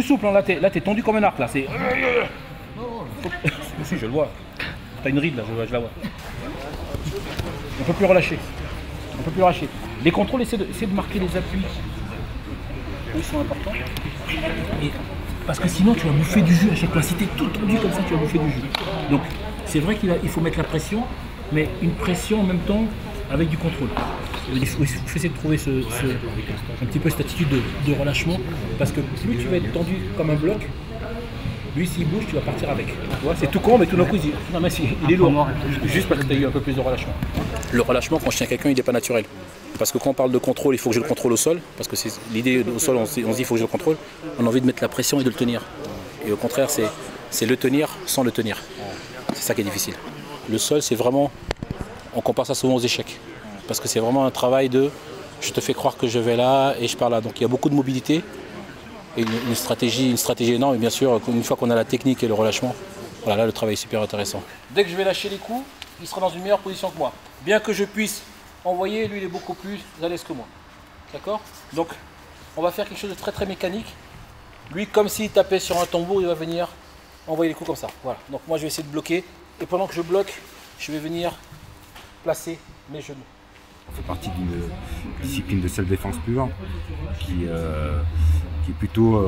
souple, hein. Là t'es tendu comme un arc, là, c'est... Si, je le vois. T'as une ride, là, je la vois. On peut plus relâcher. On peut plus relâcher. Les contrôles, essaie de marquer les appuis. Ils sont importants. Et parce que sinon, tu vas bouffer du jus à chaque fois. Si t'es tout tendu comme ça, tu vas bouffer du jus. Donc, c'est vrai qu'il faut mettre la pression, mais une pression en même temps avec du contrôle. Il faut essayer de trouver un petit peu cette attitude de relâchement, parce que plus tu vas être tendu comme un bloc, lui s'il bouge, tu vas partir avec. Tu vois, c'est tout con, mais tout d'un coup il dit non mais il est lourd. Juste parce que tu as eu un peu plus de relâchement. Le relâchement, quand je tiens quelqu'un, il n'est pas naturel. Parce que quand on parle de contrôle, il faut que je le contrôle au sol, parce que c'est l'idée au sol, on se dit il faut que je le contrôle. On a envie de mettre la pression et de le tenir. Et au contraire, c'est le tenir sans le tenir. C'est ça qui est difficile. Le sol, c'est vraiment, on compare ça souvent aux échecs. Parce que c'est vraiment un travail de je te fais croire que je vais là et je pars là. Donc il y a beaucoup de mobilité et une stratégie énorme. Et bien sûr, une fois qu'on a la technique et le relâchement, voilà, là le travail est super intéressant. Dès que je vais lâcher les coups, il sera dans une meilleure position que moi. Bien que je puisse envoyer, lui il est beaucoup plus à l'aise que moi. D'accord? Donc on va faire quelque chose de très très mécanique. Lui, comme s'il tapait sur un tambour, il va venir envoyer les coups comme ça. Voilà. Donc moi je vais essayer de bloquer. Et pendant que je bloque, je vais venir placer mes genoux. On fait partie d'une discipline de self-défense pure qui est plutôt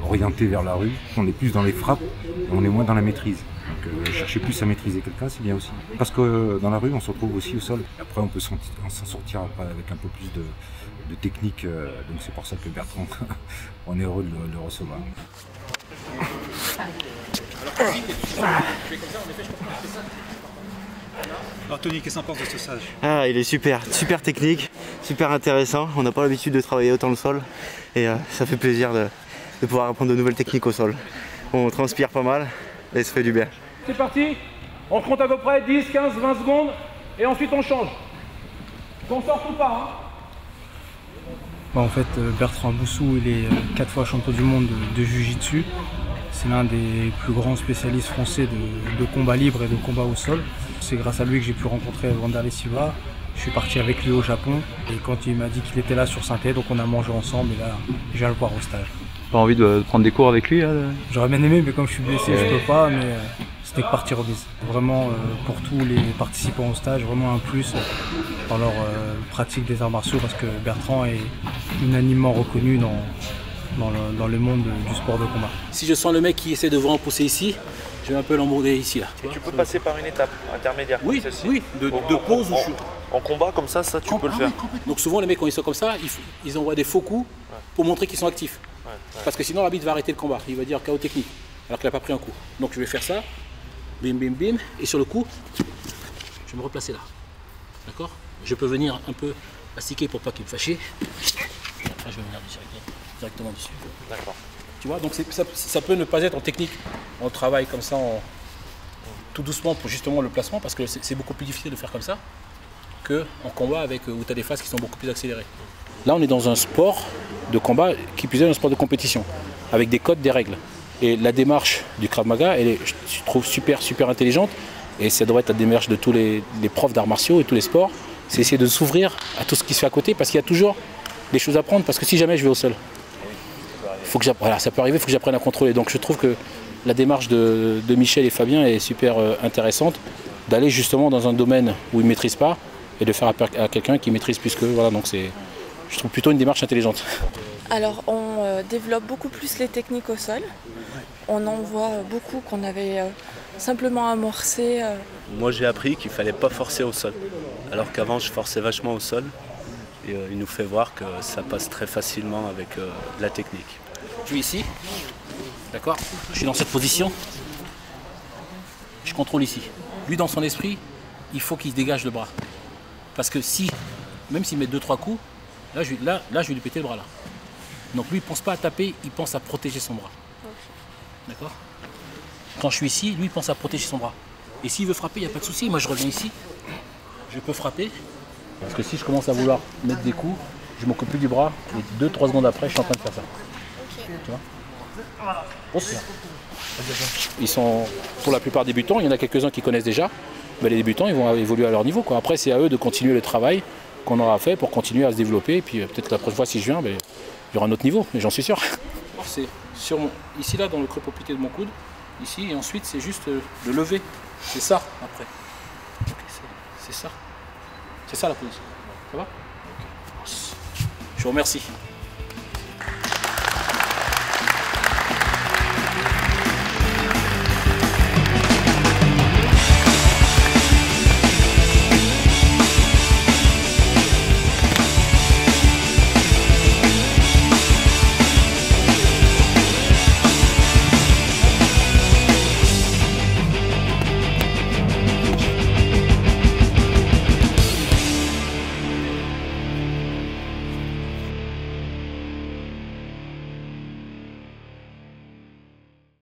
orientée vers la rue. On est plus dans les frappes et on est moins dans la maîtrise. Donc chercher plus à maîtriser quelqu'un, c'est bien aussi. Parce que dans la rue, on se retrouve aussi au sol. Après, on peut s'en sortir avec un peu plus de technique. Donc c'est pour ça que Bertrand, on est heureux de le recevoir. Alors Tony, qu'est-ce que tu en penses de ce stage? Ah, il est super technique, super intéressant. On n'a pas l'habitude de travailler autant le sol et ça fait plaisir de pouvoir apprendre de nouvelles techniques au sol. On transpire pas mal et ça fait du bien. C'est parti, on compte à peu près 10, 15, 20 secondes et ensuite on change. Qu'on sorte ou pas, hein. En fait, Bertrand Boussou, il est 4 fois champion du monde de Jiu-Jitsu. C'est l'un des plus grands spécialistes français de combat libre et de combat au sol. C'est grâce à lui que j'ai pu rencontrer Wanderlei Silva. Je suis parti avec lui au Japon et quand il m'a dit qu'il était là sur Saint-Étienne, donc on a mangé ensemble et là, je viens le voir au stage. Pas envie de prendre des cours avec lui là? J'aurais bien aimé, mais comme je suis blessé, je peux pas, mais c'était que partie remise. Vraiment, pour tous les participants au stage, vraiment un plus dans leur pratique des arts martiaux parce que Bertrand est unanimement reconnu dans le monde du sport de combat. Si je sens le mec qui essaie de vraiment pousser ici, je vais un peu l'embourder ici. Là, tu peux passer par une étape intermédiaire. Oui, oui, de pause ou chute. En combat comme ça tu peux le faire. Oui, donc souvent les mecs quand ils sont comme ça, ils envoient des faux coups pour montrer qu'ils sont actifs. Parce que sinon l'arbitre va arrêter le combat, il va dire chaos technique, alors qu'il n'a pas pris un coup. Donc je vais faire ça, bim bim bim, et sur le coup, je vais me replacer là. D'accord? Je peux venir un peu astiquer pour pas qu'il me fâche. Après je vais venir directement dessus. D'accord. Tu vois, donc ça peut ne pas être en technique. On travaille comme ça tout doucement pour justement le placement parce que c'est beaucoup plus difficile de faire comme ça qu'en combat où tu as des phases qui sont beaucoup plus accélérées. Là, on est dans un sport de combat qui plus est un sport de compétition avec des codes, des règles. Et la démarche du Krav Maga, je trouve super intelligente et ça devrait être la démarche de tous les profs d'arts martiaux et tous les sports. C'est essayer de s'ouvrir à tout ce qui se fait à côté parce qu'il y a toujours des choses à prendre parce que si jamais je vais au sol, voilà, ça peut arriver, il faut que j'apprenne à contrôler. Donc je trouve que la démarche de Michel et Fabien est super intéressante, d'aller justement dans un domaine où ils ne maîtrisent pas et de faire appel à quelqu'un qui maîtrise plus qu'eux. Voilà, donc je trouve plutôt une démarche intelligente. Alors on développe beaucoup plus les techniques au sol. On en voit beaucoup qu'on avait simplement amorcé. Moi j'ai appris qu'il ne fallait pas forcer au sol, alors qu'avant je forçais vachement au sol. Et il nous fait voir que ça passe très facilement avec de la technique. Je suis ici, d'accord? Je suis dans cette position. Je contrôle ici. Lui, dans son esprit, il faut qu'il se dégage le bras. Parce que même s'il met 2-3 coups, là, je vais lui péter le bras là. Donc lui, il ne pense pas à taper, il pense à protéger son bras. D'accord? Quand je suis ici, lui, il pense à protéger son bras. Et s'il veut frapper, il n'y a pas de souci. Moi, je reviens ici, je peux frapper. Parce que si je commence à vouloir mettre des coups, je ne m'occupe plus du bras. Et 2-3 secondes après, je suis en train de faire ça. Tu vois? Ils sont pour la plupart débutants, il y en a quelques-uns qui connaissent déjà, mais les débutants ils vont évoluer à leur niveau, quoi. Après c'est à eux de continuer le travail qu'on aura fait pour continuer à se développer et puis peut-être que la prochaine fois si je viens, il y aura un autre niveau, mais j'en suis sûr. ici là dans le creux poplité de mon coude, ici, et ensuite c'est juste le lever. C'est ça après. C'est ça. C'est ça la position. Ça va? Ok. Je vous remercie.